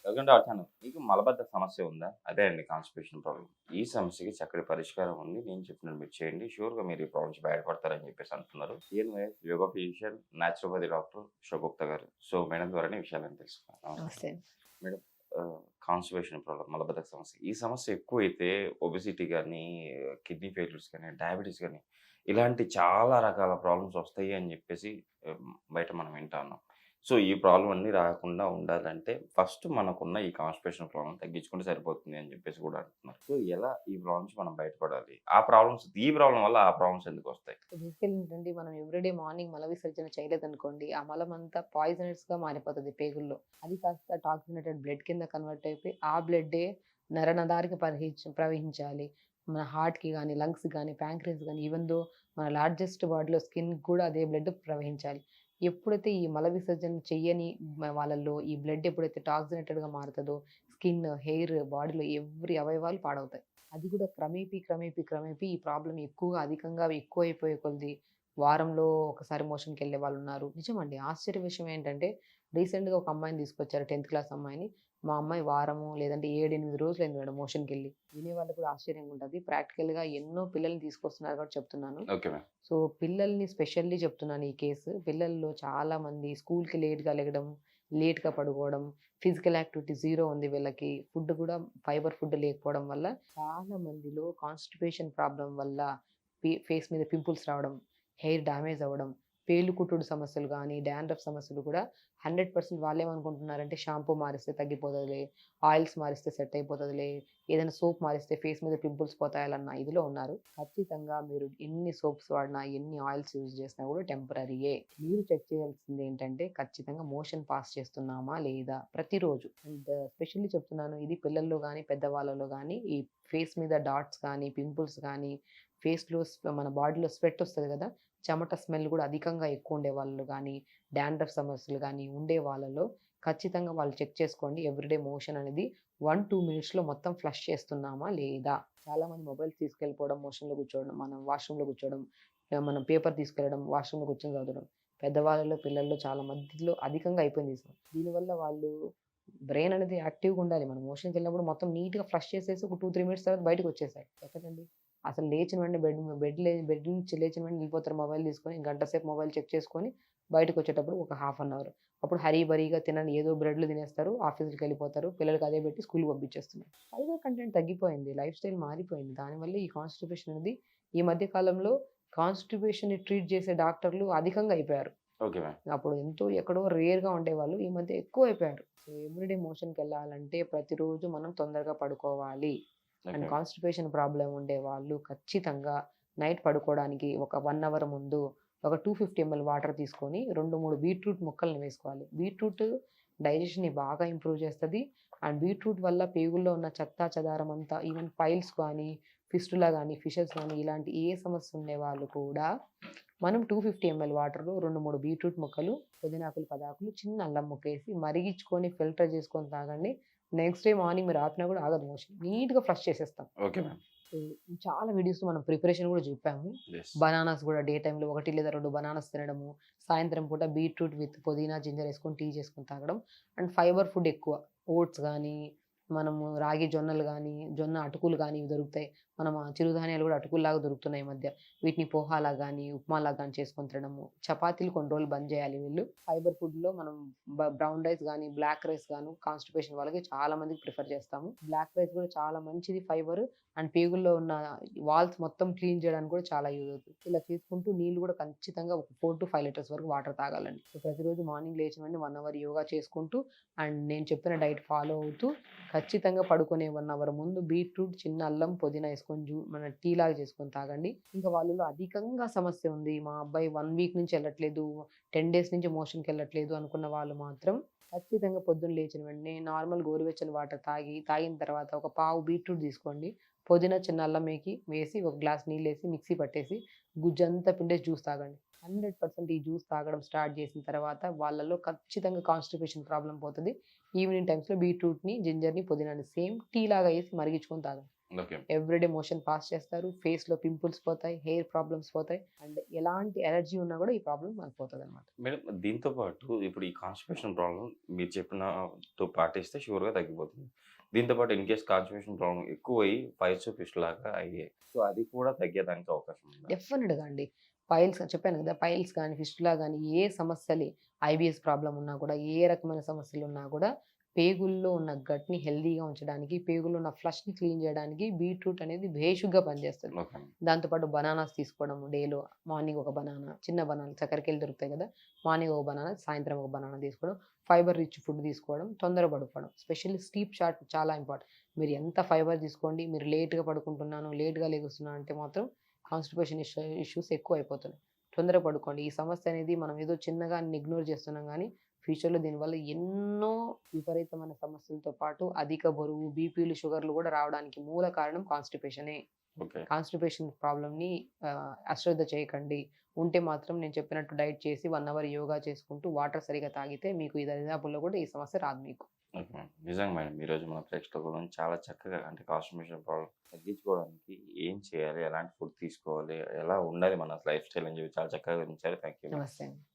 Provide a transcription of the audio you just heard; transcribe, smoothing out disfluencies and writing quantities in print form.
Welcome to our channel. మీకు మలబద్ధక సమస్య ఉందా? అదే అండి కాన్‌స్టిపేషన్ ప్రాబ్లమ్. ఈ సమస్యకి చక్కటి పరిష్కారం ఉంది. నేను చెప్పినట్టు మీరు చేయండి. ష్యూర్‌గా మీరు ఈ ప్రాబ్లమ్ నుంచి బయటపడతారని చెప్పేసి అంటున్నారు. ENYS yoga physician, naturopathy doctor Usha Gupta garu. So, madam ద్వారానే ఈ విషయాలన్నీ తెలుసుకుందాం. నమస్కారం. నమస్తే. మేడం కాన్‌స్టిపేషన్ ప్రాబ్లమ్ మలబద్ధక సమస్య. ఈ సమస్య ఎక్కువైతే ఒబెసిటీ గానీ, కిడ్నీ ఫెయిల్యూర్స్ గానీ, డయాబెటిస్ గానీ ఇలాంటి చాలా రకాల ప్రాబ్లమ్స్ వస్తాయి అని చెప్పేసి బయట మనం వింటా ఉన్నాం. సో, ఈ ప్రాబ్లమ్ అన్నీ రాకుండా ఉండాలంటే ఫస్ట్ మనకున్న ఈ కాన్‌స్టిపేషన్ ప్రాబ్లమ్ తగ్గించుకుంటే సరిపోతుంది అని చెప్పేసి కూడా అంటున్నారు. సో, ఎలా ఈ ప్రాబ్లమ్ నుంచి మనం బయటపడాలి? ఈ ప్రాబ్లమ్ వల్ల ఆ ప్రాబ్లమ్స్ ఎందుకొస్తాయి? సో, బేసికల్లీ ఏంటంటే మనం ఎవ్రీడే మార్నింగ్ మల విసర్జన చేయలేదనుకోండి, ఆ మలం అంతా పాయిజనస్‌గా మారిపోతది పేగుల్లో. అది కాస్త టాక్సినేటెడ్ బ్లడ్ కింద కన్వర్ట్ అయిపోయి, ఆ బ్లడ్డే నరనరానికి ప్రవహించాలి. మన హార్ట్‌కి గాని, లంగ్స్‌కి గాని, ప్యాంక్రియాస్ గాని, ఈవెన్ దో మన లార్జెస్ట్ బాడీలో స్కిన్‌కి కూడా అదే బ్లడ్ ప్రవహించాలి. ఎప్పుడైతే ఈ మల విసర్జన చెయ్యని వాళ్ళలో ఈ బ్లడ్ ఎప్పుడైతే టాక్సినేటెడ్‌గా మారుతదో, స్కిన్, హెయిర్, బాడీలో ఎవ్రి అవయవాలు పాడవుతాయి. అది కూడా క్రమేపీ ఈ ప్రాబ్లమ్ అధికంగా ఎక్కువైపోయే కొద్దీ వారంలో ఒకసారి మోషన్‌కెళ్ళే వాళ్ళున్నారు. నిజమండి. ఆశ్చర్య విషయం ఏంటంటే రీసెంట్‌గా ఒక అమ్మాయిని తీసుకొచ్చారు 10థ్ క్లాస్ అమ్మాయిని. మా అమ్మాయి వారము లేదంటే 7, 8 రోజులయింది మేడం మోషన్‌కెళ్ళి. వినేవాళ్ళకి కూడా ఆశ్చర్యంగా ఉంటది. ప్రాక్టికల్‌గా ఎన్నో పిల్లల్ని తీసుకొస్తున్నారు కాబట్టి చెప్తున్నాను. Okay ma'am. సో, పిల్లల్ని స్పెషల్లీ చెప్తున్నాను ఈ కేసు. పిల్లల్లో చాలామంది స్కూల్‌కి లేట్‌గా లెగడం, లేట్‌గా పడుకోవడం, ఫిజికల్ యాక్టివిటీ జీరో ఉంది వీళ్ళకి. ఫుడ్ కూడా ఫైబర్ ఫుడ్ లేకపోవడం వల్ల చాలా మందిలో కాన్‌స్టిపేషన్ ప్రాబ్లమ్ వల్ల ఫేస్ మీద పింపుల్స్ రావడం, హెయిర్ డ్యామేజ్ అవ్వడం, పేలు కుట్టుడు సమస్యలు గానీ, డాండ్రఫ్ సమస్యలు కూడా 100% వాళ్ళేమనుకుంటున్నారంటే షాంపూ మారిస్తే తగ్గిపోతదిలే, ఆయిల్స్ మారిస్తే సెట్ అయిపోతదిలే, ఏదైనా సోప్ మారిస్తే ఫేస్ మీద పింపుల్స్ పోతాయాలన్న ఇదిలో ఉన్నారు. ఖచ్చితంగా మీరు ఎన్ని సోప్స్ వాడినా, ఎన్ని ఆయిల్స్ యూజ్ చేసినా కూడా టెంపరరీయే. మీరు చెక్ చేయాల్సిందేంటంటే ఖచ్చితంగా మోషన్ పాస్ చేస్తున్నామా లేదా ప్రతిరోజు. అండ్ స్పెషల్లీ చెప్తున్నాను ఇది పిల్లల్లో గానీ, పెద్దవాళ్ళలో గానీ ఈ ఫేస్ మీద డాట్స్ కానీ, పింపుల్స్ కానీ, ఫేస్‌లో మన బాడీలో స్వెట్ ఒస్తది గదా! చెమట స్మెల్ గూడా అధికంగా ఎక్కువుండే వాళ్ళు గానీ, డాండ్రఫ్ సమస్యలు గానీ ఉండే వాళ్ళలో ఖచ్చితంగా వాళ్ళు చెక్ చేసుకోండి. ఎవ్రీడే మోషన్ అనేది 1, 2 మినిట్స్‌లో మొత్తం ఫ్లష్ చేస్తున్నామా లేదా? చాలామంది మొబైల్స్ తీసుకెళ్ళిపోవడం, మోషన్‌లో కూర్చోవడం, మనం వాష్‌రూమ్‌లో కూర్చోవడం, మనం పేపర్ తీసుకెళ్ళడం, వాష్‌రూమ్‌లో కూర్చొని చదవడం. పెద్దవాళ్ళలో, పిల్లల్లో చాలా మందిలో అధికంగా అయిపోయింది ఈ దీనివల్ల వాళ్ళు బ్రెయిన్ అనేది యాక్టివ్‌గా ఉండాలి. మనం మోషన్‌కెళ్ళినప్పుడు మొత్తం నీట్‌గా ఫ్లష్ చేసేసి ఒక 2, 3 మినిట్స్ తర్వాత బయటకొచ్చేసాలి. ఎక్కడండి? అసలు లేచిన వెంటనే బెడ్ నుంచి లేచిన వెంటనే ఎళ్ళిపోతారు మొబైల్ తీసుకొని. గంట సేపు మొబైల్ చెక్ చేసుకొని బయటకొచ్చేటప్పుడు ఒక హాఫ్ అన్ అవర్. అప్పుడు హరీ బరీగా తినని ఏదో బ్రెడ్‌లు తినేస్తారు. ఆఫీస్‌లకెళ్ళిపోతారు. పిల్లలకి అదే పెట్టి స్కూల్‌కి పంపించేస్తున్నారు. ఫైబర్ కంటెంట్ తగ్గిపోయింది. లైఫ్ స్టైల్ మారిపోయింది. దానివల్ల ఈ కాన్‌స్టిపేషన్ అనేది ఈ మధ్య కాలంలో కాన్‌స్టిపేషన్‌ని ట్రీట్ చేసే డాక్టర్లు అధికంగా అయిపోయారు. Okay ma'am. అప్పుడు ఎక్కడో రేర్‌గా ఉండేవాళ్ళు. ఈ మధ్య ఎక్కువైపోయారు. సో, ఎవ్రీడే మోషన్‌కెళ్ళాలంటే ప్రతిరోజు మనం తొందరగా పడుకోవాలి. And okay. కాన్‌స్టిపేషన్ ప్రాబ్లమ్ ఉండేవాళ్ళు ఖచ్చితంగా నైట్ పడుకోవడానికి ఒక 1 అవర్ ముందు ఒక 250 ఎంఎల్ వాటర్ తీసుకొని 2, 3 బీట్రూట్ ముక్కల్ని వేసుకోవాలి. బీట్రూట్ డైజెషన్‌ని బాగా ఇంప్రూవ్ చేస్తది. అండ్ బీట్రూట్ వల్ల పేగుల్లో ఉన్న చెత్తా చెదారం అంతా ఈవెన్ పైల్స్ కానీ, ఫిస్టులా గానీ, ఫిషెస్ గానీ ఇలాంటి ఏ సమస్య ఉండేవాళ్ళు కూడా మనం 250 ఎంఎల్ వాటర్‌లో 2, 3 బీట్రూట్ ముక్కలు, పుదీనాకులు, పదాకులు, చిన్న అల్లం ముక్కేసి మరిగిచ్చుకొని ఫిల్టర్ చేసుకొని తాగండి. నెక్స్ట్ డే మార్నింగ్ మీరు ఆపినా కూడా ఆగదు మోషన్. నీట్‌గా ఫ్లష్ చేసేస్తాం. Okay ma'am. సో, చాలా వీడియోస్‌లో మనం ప్రిపరేషన్ కూడా చెప్పాము. యెస్. బనానాస్ కూడా డే టైమ్‌లో 1 లేదా 2 బనానాస్ తినడము, సాయంత్రం పూట బీట్రూట్ విత్ పుదీనా, జింజర్ ఏసుకొని టీ చేసుకొని తాగడం. అండ్ ఫైబర్ ఫుడ్ ఎక్కువ. ఓట్స్ గానీ, మనము రాగి జొన్నలు గానీ, జొన్న అటుకులు గానీ ఇవి దొరుకుతాయి. మనం చిరుధాన్యాలు కూడా అటుకుల్లాగా దొరుకుతున్నాయి ఈ మధ్య. వీటిని పోహాలా గానీ, ఉప్మాలాగా గానీ చేసుకొని తినడము. చపాతీలు కొన్ని రోజులు బంద్ చేయాలి వీళ్ళు. ఫైబర్ ఫుడ్‌లో మనం బ్రౌన్ రైస్ గానీ, బ్లాక్ రైస్ గాను కాన్‌స్టిపేషన్ వాళ్ళకి చాలా మందికి ప్రిఫర్ చేస్తాము. బ్లాక్ రైస్ కూడా చాలా మంచిది ఫైబర్. అండ్ పేగుల్లో ఉన్న వాల్స్ మొత్తం క్లీన్ చేయడానికి కూడా చాలా యూజ్ అవుతది. ఇలా చేసుకుంటూ నీళ్ళు కూడా ఖచ్చితంగా ఒక 4-5 లీటర్స్ వరకు వాటర్ తాగాలండి. సో, ప్రతిరోజు మార్నింగ్ లేచిన వెంటనే 1 అవర్ యోగా చేసుకుంటూ అండ్ నేను చెప్పిన డైట్ ఫాలో అవుతూ ఖచ్చితంగా పడుకునే 1 అవర్ ముందు బీట్రూట్, చిన్న అల్లం, పుదీనా ఏసుకొని మన టీ లాగా చేసుకొని తాగండి. ఇంకా వాళ్ళలో అధికంగా సమస్య ఉంది. మా అబ్బాయి 1 వీక్ నుంచి ఎళ్ళట్లేదు, 10 డేస్ నుంచి మోషన్‌కెళ్ళట్లేదు అనుకున్న వాళ్ళు మాత్రం ఖచ్చితంగా పొద్దున్న లేచిన వెంటనే నార్మల్ గోరువెచ్చని వాటర్ తాగిన తర్వాత ఒక పావు బీట్రూట్ తీసుకోండి. పుదీనా, చిన్న అల్లం వేసి ఒక గ్లాస్ నీళ్ళేసి మిక్సీ పట్టేసి గుజ్జంతా పిండేసి జ్యూస్ తాగండి. 100% ఈ జ్యూస్ తాగడం స్టార్ట్ చేసిన తర్వాత వాళ్ళలో ఖచ్చితంగా కాన్‌స్టిపేషన్ ప్రాబ్లమ్ పోతది. ఈవినింగ్ టైమ్స్‌లో బీట్రూట్‌ని, జింజర్‌ని, పుదీనాని సేమ్ టీ లాగా ఏసి మరిగించుకొని తాగండి. ఓకే. ఎవ్రీడే మోషన్ పాస్ చేస్తారు. ఫేస్‌లో పింపుల్స్ పోతాయి. హెయిర్ ప్రాబ్లమ్స్ పోతాయి. అండ్ ఎలాంటి అలర్జీ ఉన్నా కూడా ఈ ప్రాబ్లమ్ మనకు పోతదనమాట. మేడం దీంతో పాటు ఇప్పుడు ఈ కాన్‌స్టిపేషన్ ప్రాబ్లమ్ మీరు చెప్పినట్టు పాటిస్తే షూర్‌గా తగ్గిపోతుంది. దీంతో పాటు ఇన్ కేస్ కాన్‌స్టిపేషన్ ప్రాబ్లమ్ ఎక్కువయ్యి పైల్స్, ఫిస్టులాగా అయ్యాయి. సో, అది కూడా తగ్గేదానికి అవకాశం ఉందా? డెఫినిట్‌గా అండి. పైల్స్ చెప్పాను కదా! పైల్స్ గాని, ఫిస్టులా గాని ఏ సమస్యలు ఐబీఎస్ ప్రాబ్లమ్ ఉన్నా కూడా, ఏ రకమైన సమస్యలున్నా కూడా పేగుల్లో ఉన్న గట్‌ని హెల్తీగా ఉంచడానికి, పేగుల్లో ఉన్న ఫ్లష్‌ని క్లీన్ చేయడానికి బీట్రూట్ అనేది భేషుగ్గా పనిచేస్తది. ఓకే. దాంతో పాటు బనానాస్ తీసుకోవడం డేలో మార్నింగ్ ఒక బనానా, చిన్న బనానా చక్కెరకేళి దొరుకుతాయి కదా! మార్నింగ్ ఒక బనానా, సాయంత్రం ఒక బనానా తీసుకోవడం. ఫైబర్ రిచ్ ఫుడ్ తీసుకోవడం. తొందరగా పడుకోవడం. స్పెషల్లీ స్లీప్ షార్ట్ చాలా ఇంపార్టెంట్. మీరు ఎంత ఫైబర్ తీసుకోండి, మీరు లేట్‌గా పడుకుంటున్నాను, లేట్‌గా లెగుస్తున్నాను అంటే మాత్రం కాన్‌స్టిపేషన్ ఇష్యూస్ ఎక్కువైపోతున్నాయి. తొందరగా పడుకోండి. ఈ సమస్య అనేది మనం ఏదో చిన్నగా ఇగ్నోర్ చేస్తున్నాం గానీ, ఫ్యూచర్‌లో దీనివల్ల ఎన్నో విపరీతమైన సమస్యలతో పాటు అధిక బరువు, బీపీలు, షుగర్‌లు గూడా రావడానికి మూల కారణం కాన్‌స్టిపేషనే. ఓకే. కాన్‌స్టిపేషన్ ప్రాబ్లమ్‌ని అశ్రద్ధ చేయకండి. ఉంటే మాత్రం నేను చెప్పినట్టు డైట్ చేసి 1 అవర్ యోగా చేసుకుంటూ వాటర్ సరిగ్గా తాగితే మీకు ఈ దరిదాపుల్లో కూడా ఈ సమస్య రాదు మీకు. Okay madam. నిజంగా మేడం. ఈరోజు మన ప్రేక్షకుల గురించి చాలా చక్కగా అంటే కాన్‌స్టిపేషన్ ప్రాబ్లమ్ తగ్గించుకోవడానికి ఏం చేయాలి? ఎలాంటి ఫుడ్ తీసుకోవాలి? ఎలా ఉండాలి మన లైఫ్ స్టైల్ అని చెప్పి చాలా చక్కగా వివరించారు. Thank you madam. నమస్తే అండి.